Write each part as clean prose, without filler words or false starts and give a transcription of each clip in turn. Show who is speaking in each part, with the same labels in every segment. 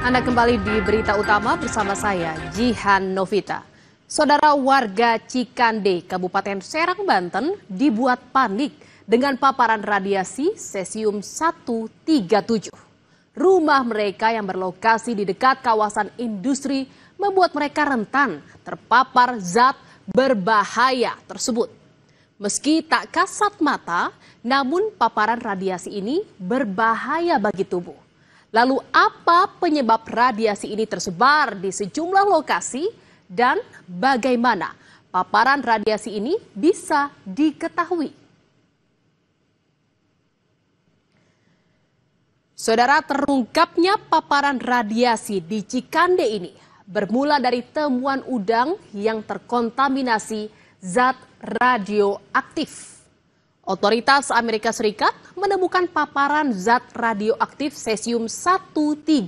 Speaker 1: Anda kembali di Berita Utama bersama saya, Jihan Novita. Saudara warga Cikande, Kabupaten Serang, Banten dibuat panik dengan paparan radiasi cesium 137. Rumah mereka yang berlokasi di dekat kawasan industri membuat mereka rentan terpapar zat berbahaya tersebut. Meski tak kasat mata, namun paparan radiasi ini berbahaya bagi tubuh. Lalu apa penyebab radiasi ini tersebar di sejumlah lokasi dan bagaimana paparan radiasi ini bisa diketahui? Saudara, terungkapnya paparan radiasi di Cikande ini bermula dari temuan udang yang terkontaminasi zat radioaktif. Otoritas Amerika Serikat menemukan paparan zat radioaktif cesium 137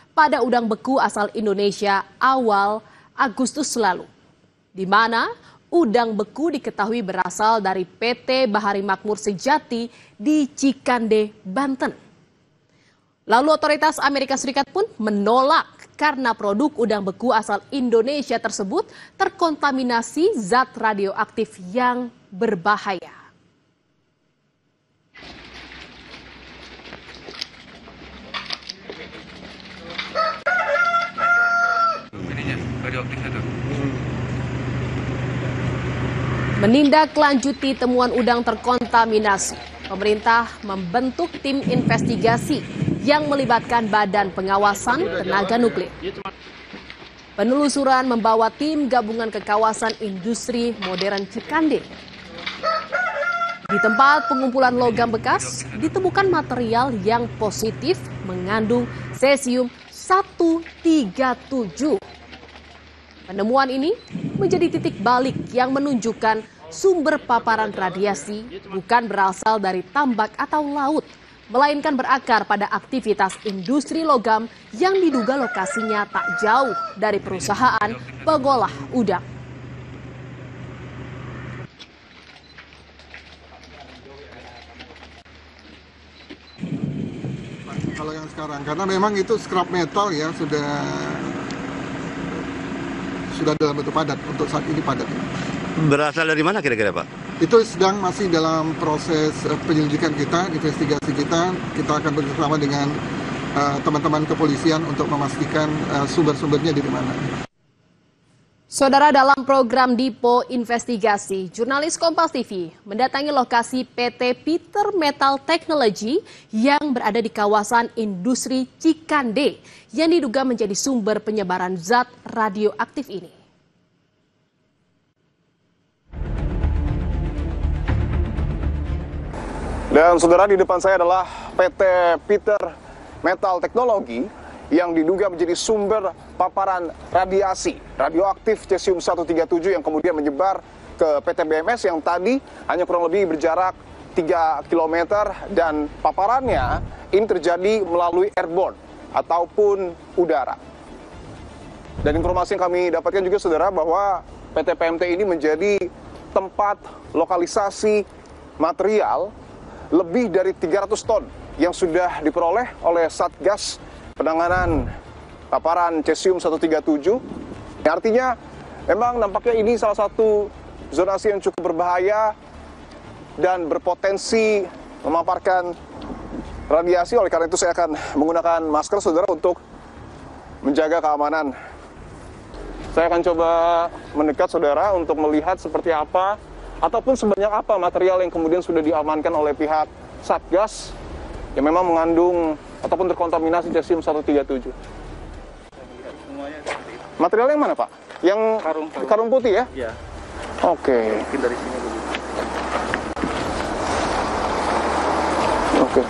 Speaker 1: pada udang beku asal Indonesia awal Agustus lalu, di mana udang beku diketahui berasal dari PT Bahari Makmur Sejati di Cikande, Banten. Lalu otoritas Amerika Serikat pun menolak karena produk udang beku asal Indonesia tersebut terkontaminasi zat radioaktif yang berbahaya. Menindaklanjuti temuan udang terkontaminasi, pemerintah membentuk tim investigasi yang melibatkan Badan Pengawasan Tenaga Nuklir. Penelusuran membawa tim gabungan ke kawasan industri modern Cikande. Di tempat pengumpulan logam bekas, ditemukan material yang positif mengandung cesium 137. Penemuan ini menjadi titik balik yang menunjukkan sumber paparan radiasi bukan berasal dari tambak atau laut, melainkan berakar pada aktivitas industri logam yang diduga lokasinya tak jauh dari perusahaan pengolah udang.
Speaker 2: Kalau yang sekarang, karena memang itu scrap metal ya, sudah dalam bentuk padat, untuk saat ini padat.
Speaker 3: Berasal dari mana kira-kira, Pak?
Speaker 2: Itu masih dalam proses penyelidikan kita, investigasi kita. Kita akan bersama dengan teman-teman kepolisian untuk memastikan sumber-sumbernya dari mana.
Speaker 1: Saudara, dalam program Dipo Investigasi, jurnalis Kompas TV mendatangi lokasi PT Peter Metal Technology yang berada di kawasan industri Cikande yang diduga menjadi sumber penyebaran zat radioaktif ini.
Speaker 4: Dan saudara, di depan saya adalah PT Peter Metal Technology yang diduga menjadi sumber paparan radiasi radioaktif cesium 137 yang kemudian menyebar ke PT BMS yang tadi hanya kurang lebih berjarak 3 km dan paparannya ini terjadi melalui airborne ataupun udara. Dan informasi yang kami dapatkan juga saudara bahwa PT PMT ini menjadi tempat lokalisasi material lebih dari 300 ton yang sudah diperoleh oleh Satgas Penanganan Paparan Cesium 137. Artinya memang nampaknya ini salah satu zonasi yang cukup berbahaya dan berpotensi memaparkan radiasi. Oleh karena itu saya akan menggunakan masker saudara untuk menjaga keamanan. Saya akan coba mendekat saudara untuk melihat seperti apa ataupun sebanyak apa material yang kemudian sudah diamankan oleh pihak Satgas yang memang mengandung ataupun terkontaminasi cesium 137. Material yang mana, Pak? Yang karung putih ya?
Speaker 3: Iya.
Speaker 4: Oke.
Speaker 3: Mungkin dari sini dulu.
Speaker 4: Oke.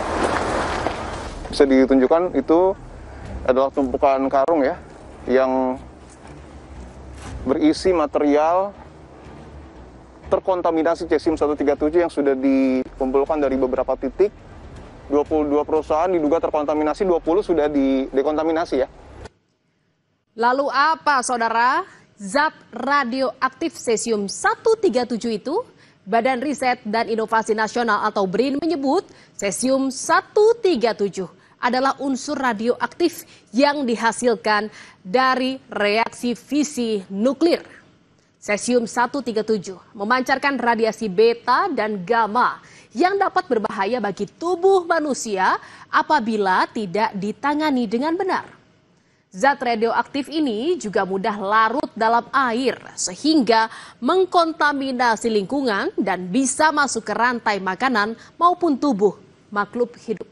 Speaker 4: Bisa ditunjukkan itu adalah tumpukan karung ya yang berisi material terkontaminasi cesium 137 yang sudah dikumpulkan dari beberapa titik. 22 perusahaan diduga terkontaminasi, 20 sudah dekontaminasi ya.
Speaker 1: Lalu apa saudara? Zat radioaktif cesium 137 itu, Badan Riset dan Inovasi Nasional atau BRIN menyebut cesium 137 adalah unsur radioaktif yang dihasilkan dari reaksi fisi nuklir. Cesium-137 memancarkan radiasi beta dan gamma yang dapat berbahaya bagi tubuh manusia apabila tidak ditangani dengan benar. Zat radioaktif ini juga mudah larut dalam air sehingga mengkontaminasi lingkungan dan bisa masuk ke rantai makanan maupun tubuh makhluk hidup.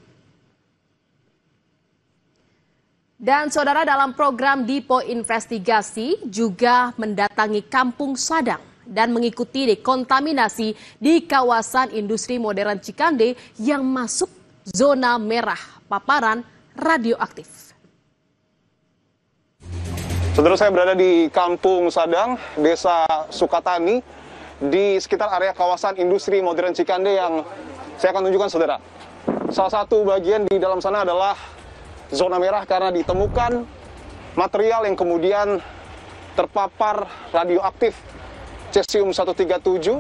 Speaker 1: Dan saudara, dalam program Dipo Investigasi juga mendatangi Kampung Sadang dan mengikuti dekontaminasi di kawasan industri modern Cikande yang masuk zona merah paparan radioaktif.
Speaker 4: Saudara, saya berada di Kampung Sadang, Desa Sukatani, di sekitar area kawasan industri modern Cikande yang saya akan tunjukkan, saudara. Salah satu bagian di dalam sana adalah zona merah karena ditemukan material yang kemudian terpapar radioaktif Cesium-137.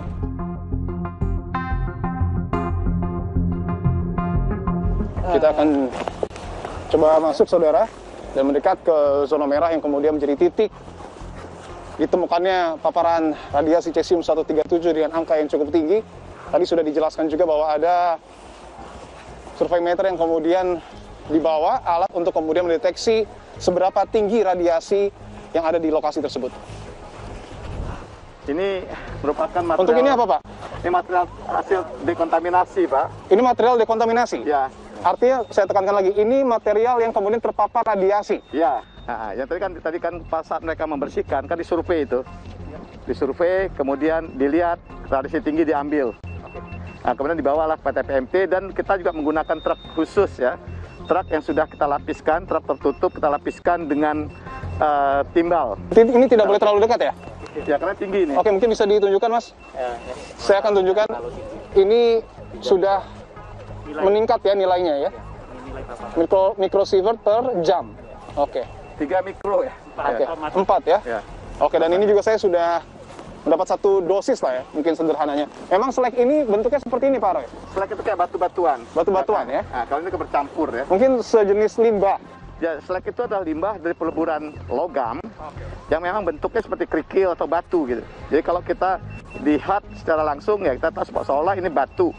Speaker 4: Kita akan coba masuk, saudara, dan mendekat ke zona merah yang kemudian menjadi titik ditemukannya paparan radiasi Cesium-137 dengan angka yang cukup tinggi. Tadi sudah dijelaskan juga bahwa ada survei meter yang kemudian dibawa alat untuk kemudian mendeteksi seberapa tinggi radiasi yang ada di lokasi tersebut.
Speaker 5: Ini merupakan material.
Speaker 4: Untuk ini apa, Pak?
Speaker 5: Ini material hasil dekontaminasi, Pak.
Speaker 4: Ini material dekontaminasi?
Speaker 5: Ya.
Speaker 4: Artinya, saya tekankan lagi, ini material yang kemudian terpapar radiasi?
Speaker 5: Ya. Nah, yang tadi kan pas saat mereka membersihkan, kan disurvei itu. Disurvei, kemudian dilihat radiasi tinggi diambil. Nah, kemudian dibawalah PT PMT dan kita juga menggunakan truk khusus ya. Truk yang sudah kita lapiskan, truk tertutup kita lapiskan dengan timbal.
Speaker 4: Ini tidak boleh terlalu dekat ya?
Speaker 5: Ya, karena tinggi ini.
Speaker 4: Oke, mungkin bisa ditunjukkan, Mas? Saya akan tunjukkan. Ini sudah meningkat ya nilainya ya? Mikrosievert per jam. Oke.
Speaker 5: 3 mikro ya?
Speaker 4: Oke, 4 ya?
Speaker 5: Ya.
Speaker 4: Oke, dan ini juga saya sudah mendapat 1 dosis lah ya, mungkin sederhananya. Memang selek ini bentuknya seperti ini, Pak Roy?
Speaker 5: Selek itu kayak batu-batuan.
Speaker 4: Batu-batuan ya?
Speaker 5: Nah, kalau ini bercampur ya.
Speaker 4: Mungkin sejenis limbah.
Speaker 5: Ya, selek itu adalah limbah dari peleburan logam yang memang bentuknya seperti kerikil atau batu gitu. Jadi kalau kita lihat secara langsung ya kita tahu seolah ini batu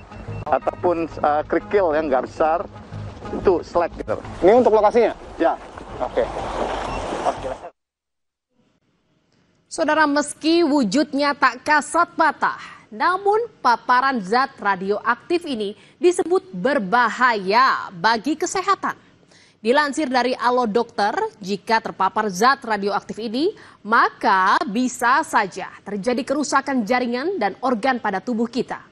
Speaker 5: ataupun kerikil yang nggak besar, itu selek gitu.
Speaker 4: Ini untuk lokasinya?
Speaker 5: Ya.
Speaker 4: Oke.
Speaker 1: Saudara, meski wujudnya tak kasat mata, namun paparan zat radioaktif ini disebut berbahaya bagi kesehatan. Dilansir dari Alo Dokter, jika terpapar zat radioaktif ini, maka bisa saja terjadi kerusakan jaringan dan organ pada tubuh kita.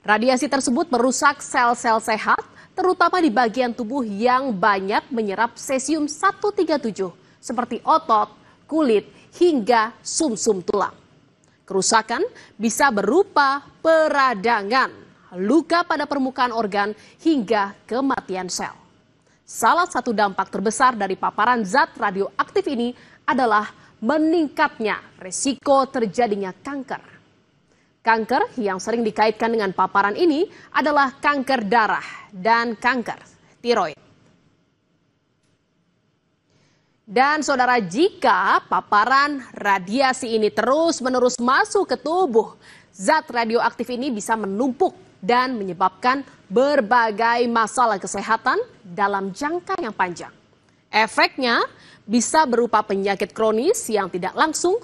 Speaker 1: Radiasi tersebut merusak sel-sel sehat, terutama di bagian tubuh yang banyak menyerap Cesium-137, seperti otot, kulit, hingga sumsum tulang. Kerusakan bisa berupa peradangan, luka pada permukaan organ, hingga kematian sel. Salah satu dampak terbesar dari paparan zat radioaktif ini adalah meningkatnya risiko terjadinya kanker. Kanker yang sering dikaitkan dengan paparan ini adalah kanker darah dan kanker tiroid. Dan saudara, jika paparan radiasi ini terus-menerus masuk ke tubuh, zat radioaktif ini bisa menumpuk dan menyebabkan berbagai masalah kesehatan dalam jangka yang panjang. Efeknya bisa berupa penyakit kronis yang tidak langsung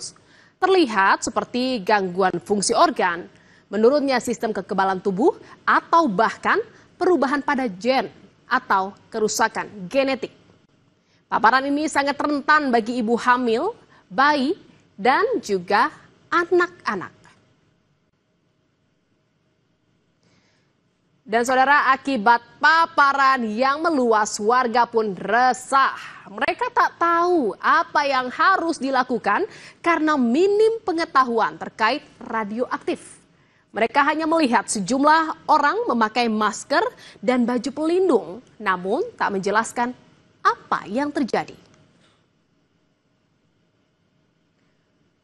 Speaker 1: terlihat seperti gangguan fungsi organ, menurunnya sistem kekebalan tubuh, atau bahkan perubahan pada gen atau kerusakan genetik. Paparan ini sangat rentan bagi ibu hamil, bayi, dan juga anak-anak. Dan saudara, akibat paparan yang meluas, warga pun resah. Mereka tak tahu apa yang harus dilakukan karena minim pengetahuan terkait radioaktif. Mereka hanya melihat sejumlah orang memakai masker dan baju pelindung, namun tak menjelaskan apa yang terjadi.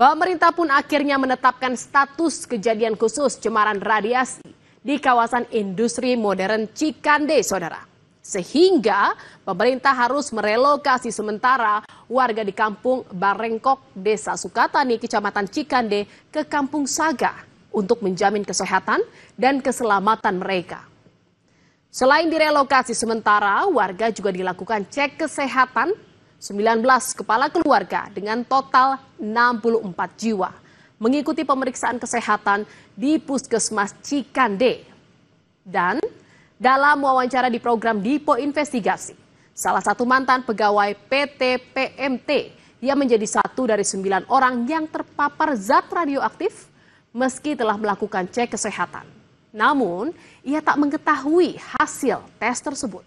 Speaker 1: Pemerintah pun akhirnya menetapkan status kejadian khusus cemaran radiasi di kawasan industri modern Cikande, saudara. Sehingga pemerintah harus merelokasi sementara warga di Kampung Barengkok, Desa Sukatani, Kecamatan Cikande ke Kampung Saga untuk menjamin kesehatan dan keselamatan mereka. Selain direlokasi sementara, warga juga dilakukan cek kesehatan 19 kepala keluarga dengan total 64 jiwa mengikuti pemeriksaan kesehatan di Puskesmas Cikande. Dan dalam wawancara di program Dipo Investigasi, salah satu mantan pegawai PT PMT yang menjadi satu dari 9 orang yang terpapar zat radioaktif meski telah melakukan cek kesehatan. Namun, ia tak mengetahui hasil tes tersebut.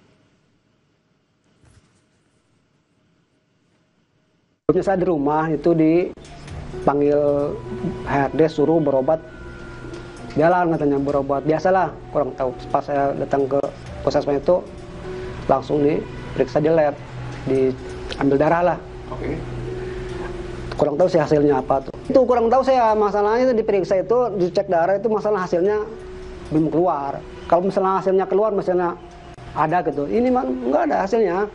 Speaker 6: Saya di rumah itu dipanggil HRD suruh berobat. Jalan katanya berobat, biasalah, kurang tahu. Pas saya datang ke puskesmas itu langsung diperiksa di lab, diambil darah lah.
Speaker 4: Oke.
Speaker 6: Kurang tahu sih hasilnya apa tuh. Itu kurang tahu saya, masalahnya itu diperiksa itu, dicek darah itu masalah hasilnya belum keluar. Kalau misalnya hasilnya keluar, misalnya ada gitu. Ini mah nggak ada hasilnya.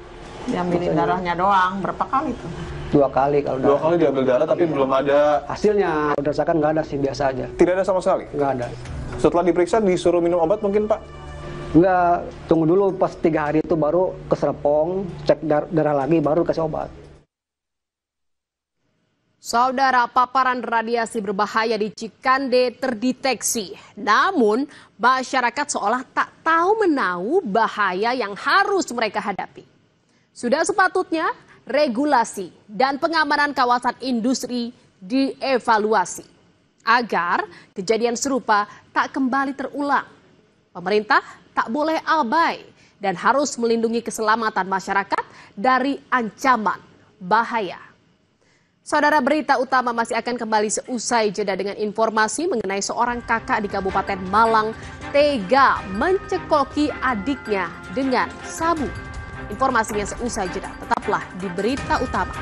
Speaker 7: Diambilin darahnya doang, berapa kali tuh?
Speaker 6: 2 kali kalau
Speaker 4: Dua kali diambil darah tapi belum ada
Speaker 6: hasilnya. Berdasarkan nggak ada sih, biasa aja.
Speaker 4: Tidak ada sama sekali?
Speaker 6: Nggak ada.
Speaker 4: Setelah diperiksa disuruh minum obat mungkin Pak?
Speaker 6: Nggak, tunggu dulu pas 3 hari itu baru ke Serpong, cek darah lagi, baru kasih obat.
Speaker 1: Saudara, paparan radiasi berbahaya di Cikande terdeteksi. Namun, masyarakat seolah tak tahu menahu bahaya yang harus mereka hadapi. Sudah sepatutnya regulasi dan pengamanan kawasan industri dievaluasi agar kejadian serupa tak kembali terulang. Pemerintah tak boleh abai dan harus melindungi keselamatan masyarakat dari ancaman bahaya. Saudara, berita utama masih akan kembali seusai jeda dengan informasi mengenai seorang kakak di Kabupaten Malang tega mencekoki adiknya dengan sabu. Informasinya seusai jeda. Tetaplah di berita utama.